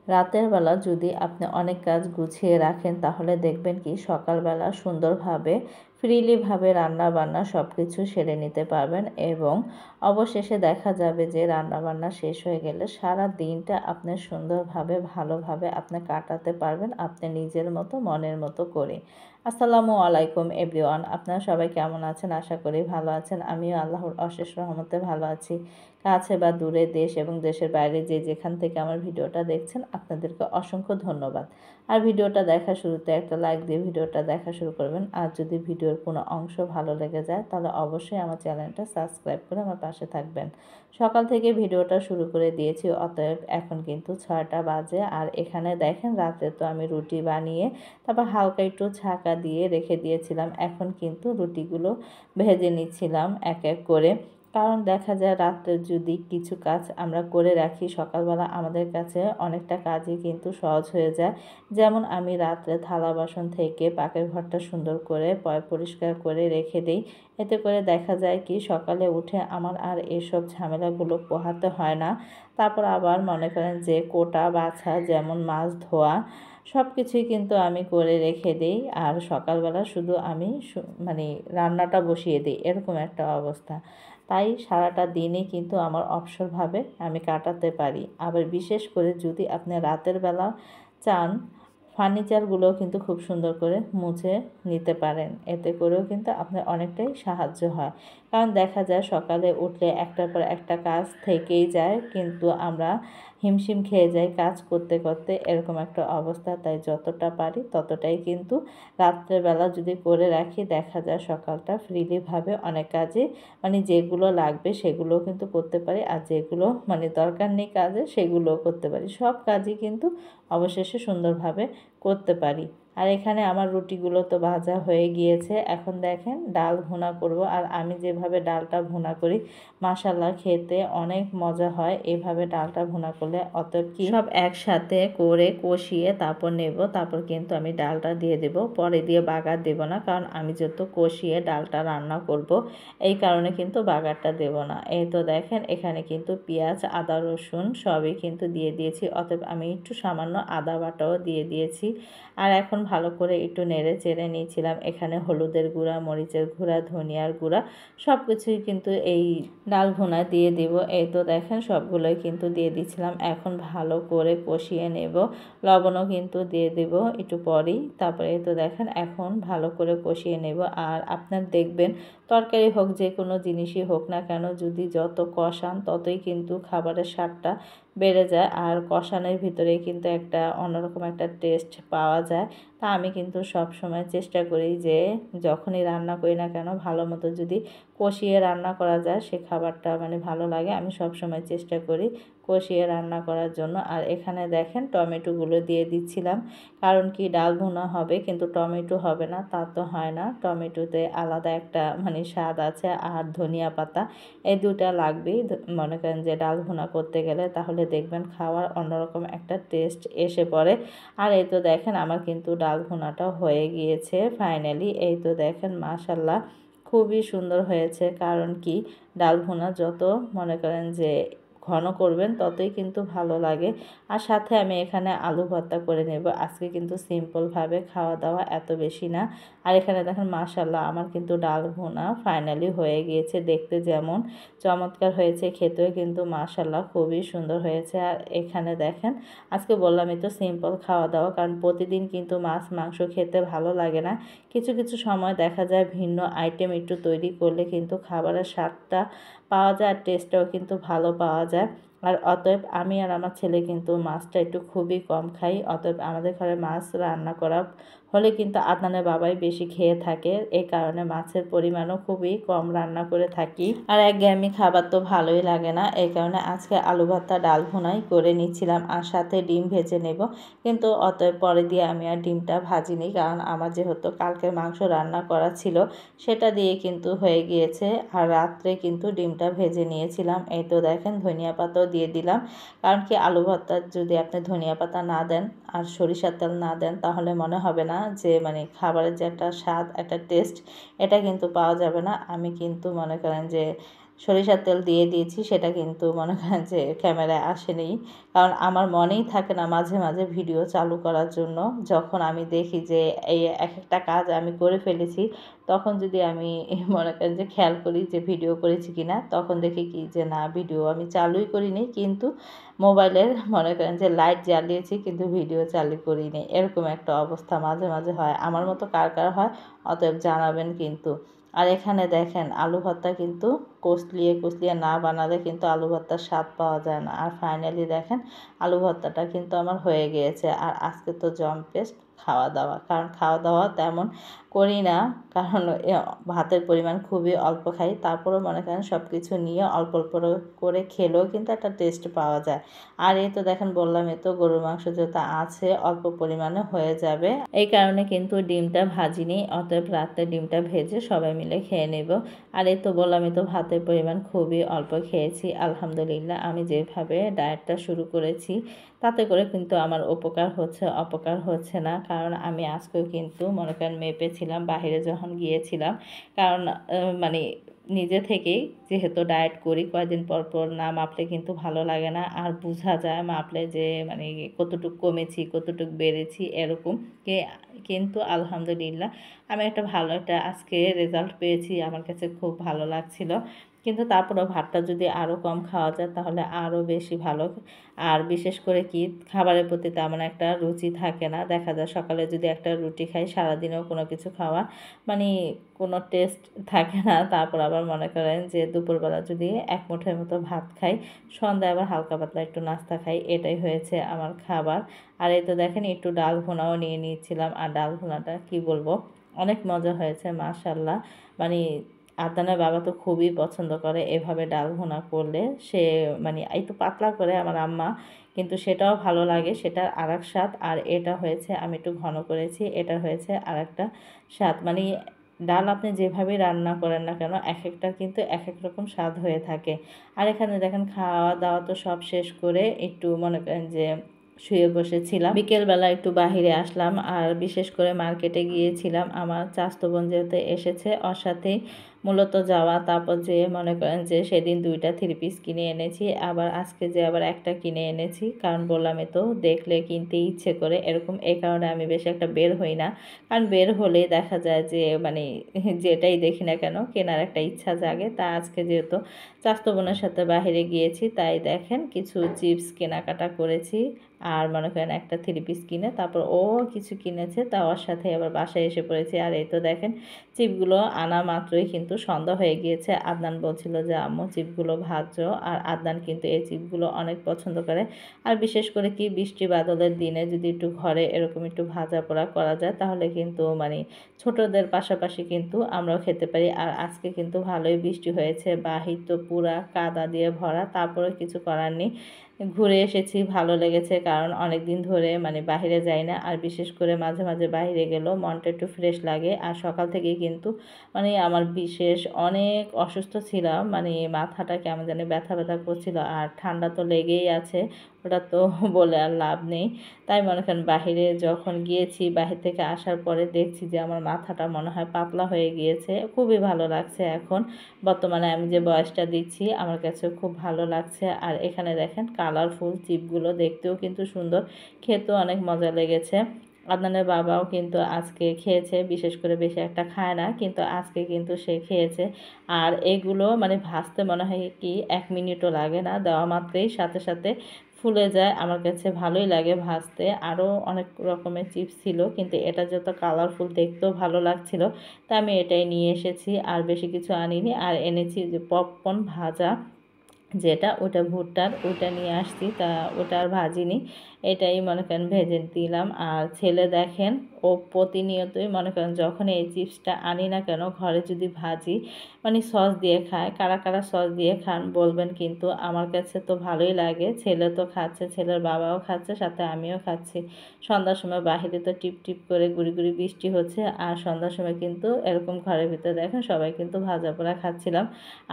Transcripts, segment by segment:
রাতের বেলা যদি আপনি অনেক কাজ গুছিয়ে রাখেন তাহলে দেখবেন কি সকালবেলা সুন্দরভাবে ফ্রিলিভাবে রান্নাবান্না সব কিছু সেরে নিতে পারবেন এবং অবশেষে দেখা যাবে যে রান্নাবান্না শেষ হয়ে গেলে সারা দিনটা আপনি সুন্দরভাবে ভালোভাবে আপনি কাটাতে পারবেন আপনি নিজের মতো মনের মতো করে। আসসালামু আলাইকুম এভরিওয়ান, আপনারা সবাই কেমন আছেন? আশা করি ভালো আছেন। আমিও আল্লাহর অশেষ রহমতে ভালো আছি। কাছে বা দূরে, দেশ এবং দেশের বাইরে যে যেখান থেকে আমার ভিডিওটা দেখছেন আপনাদেরকে অসংখ্য ধন্যবাদ। আর ভিডিওটা দেখার শুরুতে একটা লাইক দিয়ে ভিডিওটা দেখা শুরু করবেন। আর যদি ভিডিওর কোনো অংশ ভালো লেগে যায় তাহলে অবশ্যই আমার চ্যানেলটা সাবস্ক্রাইব করে আমার পাশে থাকবেন। সকাল থেকে ভিডিওটা শুরু করে দিয়েছি, অতএব এখন কিন্তু 6টা বাজে। আর এখানে দেখেন রাতে তো আমি রুটি বানিয়ে তারপর হালকা একটু ছাঁকা দিয়ে রেখে দিয়েছিলাম। এখন কিন্তু রুটিগুলো ভেজে নিচ্ছিলাম এক এক করে। কারণ দেখা যায় রাত্রে যদি কিছু কাজ আমরা করে রাখি সকালবেলা আমাদের কাছে অনেকটা কাজই কিন্তু সহজ হয়ে যায়। যেমন আমি রাত্রে থালা বাসন থেকে পাকের ঘরটা সুন্দর করে পরিষ্কার করে রেখে দিই। এতে করে দেখা যায় কি সকালে উঠে আমার আর এসব ঝামেলাগুলো পোহাতে হয় না। তারপর আবার মনে করেন যে কোটা বাছা যেমন মাছ ধোয়া সব কিছুই কিন্তু আমি করে রেখে দিই। আর সকালবেলা শুধু আমি মানে রান্নাটা বসিয়ে দিই, এরকম একটা অবস্থা। তাই সারাটা দিনই কিন্তু আমার অবসরভাবে আমি কাটাতে পারি। আবার বিশেষ করে যদি আপনি রাতের বেলা চান, ফার্নিচারগুলোও কিন্তু খুব সুন্দর করে মুছে নিতে পারেন। এতে করেও কিন্তু আপনার অনেকটাই সাহায্য হয়। কারণ দেখা যায় সকালে উঠলে একটার পর একটা কাজ থেকেই যায়, কিন্তু আমরা হিমশিম খেয়ে যাই কাজ করতে করতে, এরকম একটা অবস্থা। তাই যতটা পারি ততটাই কিন্তু রাত্রেবেলা যদি করে রাখি দেখা যায় সকালটা ফ্রিলিভাবে অনেক কাজে মানে যেগুলো লাগবে সেগুলোও কিন্তু করতে পারি, আর যেগুলো মানে দরকার নেই কাজে সেগুলোও করতে পারি। সব কাজই কিন্তু অবশেষে সুন্দরভাবে করতে পারি। আর এখানে আমার রুটিগুলো তো ভাজা হয়ে গিয়েছে। এখন দেখেন ডাল ভুনা করব। আর আমি যেভাবে ডালটা ভুনা করি মাশাআল্লাহ খেতে অনেক মজা হয় এভাবে ডালটা ভুনা করলে। অতএব কি সব একসাথে করে কষিয়ে তারপর নেব, তারপর কিন্তু আমি ডালটা দিয়ে দেব। পরে দিয়ে বাগার দেব না, কারণ আমি যত কষিয়ে ডালটা রান্না করব এই কারণে কিন্তু বাগারটা দেব না। এই তো দেখেন এখানে কিন্তু পেঁয়াজ আদা রসুন সবই কিন্তু দিয়ে দিয়েছি। অতএব আমি একটু সামান্য আদা বাটাও দিয়ে দিয়েছি। আর এখন ভালো করে একটু নেড়ে চেড়ে নিয়েছিলাম। এখানে হলুদের গুঁড়া, মরিচের গুঁড়া, ধনিয়ার গুঁড়া সব কিছুই কিন্তু এই ডাল ভুনায় দিয়ে দিব। এই তো দেখেন সবগুলোই কিন্তু দিয়ে দিচ্ছিলাম। এখন ভালো করে কষিয়ে নেব। লবণও কিন্তু দিয়ে দেব একটু পরেই। তারপরে এই তো দেখেন এখন ভালো করে কষিয়ে নেব। আর আপনার দেখবেন তরকারি হোক যে কোনো জিনিসই হোক না কেন যদি যত কষান ততই কিন্তু খাবারের স্বাদটা বেড়ে যায়। আর কষানোর ভিতরেই কিন্তু একটা অন্যরকম একটা টেস্ট পাওয়া যায়। তা আমি কিন্তু সব সময় চেষ্টা করি যে যখনই রান্না করি না কেন ভালো মতো যদি কষিয়ে রান্না করা যায় সে খাবারটা মানে ভালো লাগে। আমি সব সময় চেষ্টা করি কষিয়ে রান্না করার জন্য। আর এখানে দেখেন টমেটোগুলো দিয়ে দিচ্ছিলাম, কারণ কি ডাল ভুনা হবে কিন্তু টমেটো হবে না তা তো হয় না। টমেটোতে আলাদা একটা মানে স্বাদ আছে। আর ধনিয়া পাতা এই দুটা লাগবেই মনে করেন যে ডাল ভুনা করতে গেলে, তাহলে দেখবেন খাওয়ার অন্যরকম একটা টেস্ট এসে পড়ে। আর এই তো দেখেন আমার কিন্তু ডাল ভুনাটা হয়ে গিয়েছে ফাইনালি। এই তো দেখেন মাশাআল্লাহ খুবই সুন্দর হয়েছে। কারণ কি ডাল ভুনা যত মনে করেন যে ঘন করবেন ততই কিন্তু ভালো লাগে। আর সাথে আমি এখানে আলু ভর্তা করে নেব। আজকে কিন্তু সিম্পলভাবে খাওয়া দাওয়া, এত বেশি না। আর এখানে দেখেন মাশাআল্লাহ আমার কিন্তু ডাল ভুনা ফাইনালি হয়ে গিয়েছে। দেখতে যেমন চমৎকার হয়েছে খেতেও কিন্তু মাশাআল্লাহ খুবই সুন্দর হয়েছে। আর এখানে দেখেন আজকে বললামই তো সিম্পল খাওয়া দাওয়া, কারণ প্রতিদিন কিন্তু মাছ মাংস খেতে ভালো লাগে না। কিছু কিছু সময় দেখা যায় ভিন্ন আইটেম একটু তৈরি করলে কিন্তু খাবারের স্বাদটা পাওয়া যায় আর টেস্টটাও কিন্তু ভালো পাওয়া যায়। আর অতএব আমি আর আমার ছেলে কিন্তু মাছটা একটু খুবই কম খাই। অতএব আমাদের ঘরে মাছ রান্না করা হলে কিন্তু আদনানের বাবাই বেশি খেয়ে থাকে। এই কারণে মাছের পরিমাণও খুবই কম রান্না করে থাকি। আর একঘেয়েমি খাবার তো ভালোই লাগে না, এই কারণে আজকে আলু ভর্তা ডাল ভুনাই করে নিচ্ছিলাম আর সাথে ডিম ভেজে নেব। কিন্তু অতএব পরে দিয়ে আমি আর ডিমটা ভাজিনি, কারণ আমার যেহেতু কালকের মাংস রান্না করা ছিল সেটা দিয়ে কিন্তু হয়ে গিয়েছে। আর রাত্রে কিন্তু ডিমটা ভেজে নিয়েছিলাম। এই তো দেখেন ধনিয়া পাতাও দিয়ে দিলাম, কারণ কি আলু ভর্তার যদি আপনি ধনিয়া পাতা না দেন আর সরিষার তেল না দেন তাহলে মনে হবে না যে মানে খাবারের যে একটা স্বাদ একটা টেস্ট এটা কিন্তু পাওয়া যাবে না। আমি কিন্তু মনে করেন যে সরিষার তেল দিয়ে দিয়েছি, সেটা কিন্তু মনে করেন যে ক্যামেরায় আসেনি। কারণ আমার মনেই থাকে না মাঝে, মাঝে ভিডিও চালু করার জন্য। যখন আমি দেখি যে এই একেকটা কাজ আমি করে ফেলেছি, তখন যদি আমি মনে করেন যে খেয়াল করি যে ভিডিও করেছি কিনা, তখন দেখি কি যে না, ভিডিও আমি চালুই করিনি, কিন্তু মোবাইলের মনে করেন যে লাইট জ্বালিয়েছি কিন্তু ভিডিও চালু করিনি। এরকম একটা অবস্থা মাঝে, মাঝে হয়। আমার মতো কার, কার হয়? অতএব জানাবেন কিন্তু। আর এখানে দেখেন আলু ভর্তা কিন্তু কষলিয়ে, কষলিয়ে না বানালে কিন্তু আলু ভর্তার স্বাদ পাওয়া যায় না। আর ফাইনালি দেখেন আলু ভর্তাটা কিন্তু আমার হয়ে গিয়েছে। আর আজকে তো জম্পেশ খাওয়া-দাওয়া। কারণ খাওয়া-দাওয়া তেমন করি না। কারণ ভাতের পরিমাণ খুবই অল্প খাই। তারপরেও মনে করেন সব কিছু নিয়ে অল্প, অল্প করে খেলেও কিন্তু একটা টেস্ট পাওয়া যায়। আর এই তো দেখেন বললাম, এই তো গরুর মাংস যেহেতু আছে অল্প পরিমাণে হয়ে যাবে। এই কারণে কিন্তু ডিমটা ভাজিনি। অতএব রাতে ডিমটা ভেজে সবাই মিলে খেয়ে নেব। আর এই তো বললাম, এই তো ভাতের পরিমাণ খুবই অল্প খেয়েছি। আলহামদুলিল্লাহ, আমি যেভাবে ডায়েটটা শুরু করেছি তাতে করে কিন্তু আমার উপকার হচ্ছে, অপকার হচ্ছে না। কারণ আমি আজকেও কিন্তু মনে করেন মেপেছিলাম বাহিরে যখন গিয়েছিলাম। কারণ মানে নিজে থেকেই যেহেতু ডায়েট করি, কয়েকদিন পর, পর না মাপলে কিন্তু ভালো লাগে না। আর বোঝা যায় মাপলে যে মানে কতটুকু কমেছি, কতটুকু বেড়েছি এরকম। কে কিন্তু আলহামদুলিল্লাহ আমি একটা ভালো একটা আজকে রেজাল্ট পেয়েছি। আমার কাছে খুব ভালো লাগছিল। কিন্তু তারপরেও ভাতটা যদি আরও কম খাওয়া যায় তাহলে আরও বেশি ভালো। আর বিশেষ করে কি খাবারের প্রতি তেমন একটা রুচি থাকে না। দেখা যায় সকালে যদি একটা রুটি খাই, সারাদিনেও কোনো কিছু খাওয়া মানে কোনো টেস্ট থাকে না। তারপর আবার মনে করেন যে দুপুরবেলা যদি এক মুঠোর মতো ভাত খাই, সন্ধ্যায় আবার হালকা পাতলা একটু নাস্তা খাই, এটাই হয়েছে আমার খাবার। আর এই তো দেখেন একটু ডাল ভুনাও নিয়ে নিয়েছিলাম। আর ডাল ভুনাটা কি বলবো, অনেক মজা হয়েছে মাশাআল্লাহ। মানে আদনানের বাবা তো খুবই পছন্দ করে এভাবে ডাল ভুনা করলে। সে মানে একটু পাতলা করে আমার আম্মা, কিন্তু সেটাও ভালো লাগে, সেটার আরেক স্বাদ। আর এটা হয়েছে আমি একটু ঘন করেছি, এটা হয়েছে আরেকটা স্বাদ। মানে ডাল আপনি যেভাবেই রান্না করেন না কেন, একেকটার কিন্তু একেক রকম স্বাদ হয়ে থাকে। আর এখানে দেখেন খাওয়া দাওয়া তো সব শেষ করে একটু মনে করেন যে শুয়ে বসেছিলাম। বিকেলবেলা একটু বাহিরে আসলাম, আর বিশেষ করে মার্কেটে গিয়েছিলাম। আমার চাচাতো বোন যেহেতু এসেছে, ওর সাথেই মূলত যাওয়া। তারপর যে মনে করেন যে সেদিন 2টা 3 পিস কিনে এনেছি, আবার আজকে যে আবার একটা কিনে এনেছি। কারণ বললামই তো দেখলে কিনতে ইচ্ছে করে এরকম। এই কারণে আমি বেশি একটা বের হই না। কারণ বের হলেই দেখা যায় যে মানে যেটাই দেখি না কেন কেনার একটা ইচ্ছা জাগে। তা আজকে যেহেতু চাচাতো বোনের সাথে বাহিরে গিয়েছি, তাই দেখেন কিছু চিপস কেনাকাটা করেছি। আর মনে করেন একটা 3 পিস কিনে তারপর ও কিছু কিনেছে, তা ওর সাথে আবার বাসায় এসে পড়েছি। আর এই তো দেখেন চিপগুলো আনা মাত্রই কিন্তু সন্ধ্যা হয়ে গিয়েছে। আদনান বলছিল যে আম্মু চিপগুলো ভাজো। আর আদনান কিন্তু এই চিপগুলো অনেক পছন্দ করে। আর বিশেষ করে কি বৃষ্টি বাদলের দিনে যদি একটু ঘরে এরকম একটু ভাজা পোড়া করা যায় তাহলে কিন্তু মানে ছোটদের পাশাপাশি কিন্তু আমরাও খেতে পারি। আর আজকে কিন্তু ভালোই বৃষ্টি হয়েছে, বাহির তো পুরা কাদা দিয়ে ভরা। তারপরে কিছু করার নেই, ঘুরে এসেছি, ভালো লেগেছে। কারণ অনেক দিন ধরে মানে বাহিরে যাই না। আর বিশেষ করে মাঝে, মাঝে বাহিরে গেলেও মনটা একটু ফ্রেশ লাগে। আর সকাল থেকেই কিন্তু মানে আমার বিশেষ অনেক অসুস্থ ছিলাম। মানে মাথাটা কেমন জানি ব্যথা, ব্যথা করছিল। আর ঠান্ডা তো লেগেই আছে, ওটা তো বলে আর লাভ নেই। তাই মনে করেন বাহিরে যখন গিয়েছি, বাহির থেকে আসার পরে দেখছি যে আমার মাথাটা মনে হয় পাতলা হয়ে গিয়েছে। খুবই ভালো লাগছে এখন। বর্তমানে আমি যে বয়সটা দিচ্ছি আমার কাছে খুব ভালো লাগছে। আর এখানে দেখেন কালারফুল চিপগুলো দেখতেও কিন্তু সুন্দর, খেতেও অনেক মজা লেগেছে। আদনানের বাবাও কিন্তু আজকে খেয়েছে, বিশেষ করে বেশি একটা খায় না, কিন্তু আজকে কিন্তু সে খেয়েছে। আর এগুলো মানে ভাজতে মনে হয় কি 1 মিনিটও লাগে না, দেওয়া মাত্রই সাথে সাথে ফুলে যায়। আমার কাছে ভালোই লাগে ভাজতে। আরও অনেক রকমের চিপস ছিল, কিন্তু এটা যত কালারফুল দেখতেও ভালো লাগছিল, তা আমি এটাই নিয়ে এসেছি। আর বেশি কিছু আনিনি। আর এনেছি যে পপকর্ন ভাজা, যেটা ওটা ভুট্টার, ওটা নিয়ে আসছি। তা ওটা আর ভাজিনি, এটাই মনে করেন ভেজে দিলাম। আর ছেলে দেখেন ও প্রতিনিয়তই মনে করেন যখন এই চিপসটা আনি না কেন ঘরে যদি ভাজি মানে সস দিয়ে খায়। কারা কারা সস দিয়ে খান বলবেন কিন্তু। আমার কাছে তো ভালোই লাগে। ছেলে তো খাচ্ছে, ছেলের বাবাও খাচ্ছে, সাথে আমিও খাচ্ছি। সন্ধ্যার সময় বাহিরে তো টিপ টিপ করে গুড়ি গুড়ি বৃষ্টি হচ্ছে। আর সন্ধ্যার সময় কিন্তু এরকম ঘরের ভিতরে দেখেন সবাই কিন্তু ভাজা পোড়া খাচ্ছিলাম।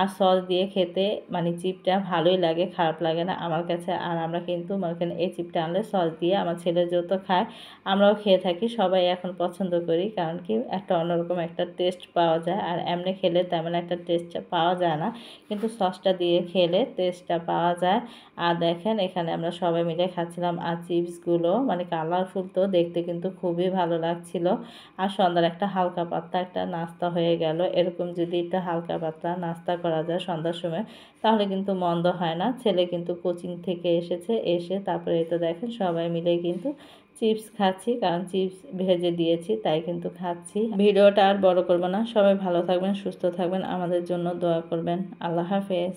আর সস দিয়ে খেতে মানে চিপটা চিপটা ভালোই লাগে, খারাপ লাগে না আমার কাছে। আর আমরা কিন্তু মনে করেন এই চিপটা আনলে সস দিয়ে আমার ছেলে যেহেতু খায়, আমরাও খেয়ে থাকি, সবাই এখন পছন্দ করি। কারণ কি একটা অন্যরকম একটা টেস্ট পাওয়া যায়, আর এমনি খেলে তেমন একটা টেস্ট পাওয়া যায় না, কিন্তু সসটা দিয়ে খেলে টেস্টটা পাওয়া যায়। আর দেখেন এখানে আমরা সবাই মিলে খাচ্ছিলাম। আর চিপসগুলো মানে কালারফুল, তো দেখতে কিন্তু খুবই ভালো লাগছিল। আর সন্ধ্যার একটা হালকা পাতলা একটা নাস্তা হয়ে গেল। এরকম যদি একটা হালকা পাতলা নাস্তা করা যায় সন্ধ্যার সময়, তাহলে কিন্তু মন্দ হয় না। ছেলে কিন্তু কোচিং থেকে এসেছে, এসে তারপরে এই তো দেখেন সবাই মিলে কিন্তু চিপস খাচ্ছি, কারণ চিপস ভেজে দিয়েছি তাই কিন্তু খাচ্ছি। ভিডিওটা আর বড় করব না, সবাই ভালো থাকবেন, সুস্থ থাকবেন, আমাদের জন্য দোয়া করবেন। আল্লাহ হাফেজ।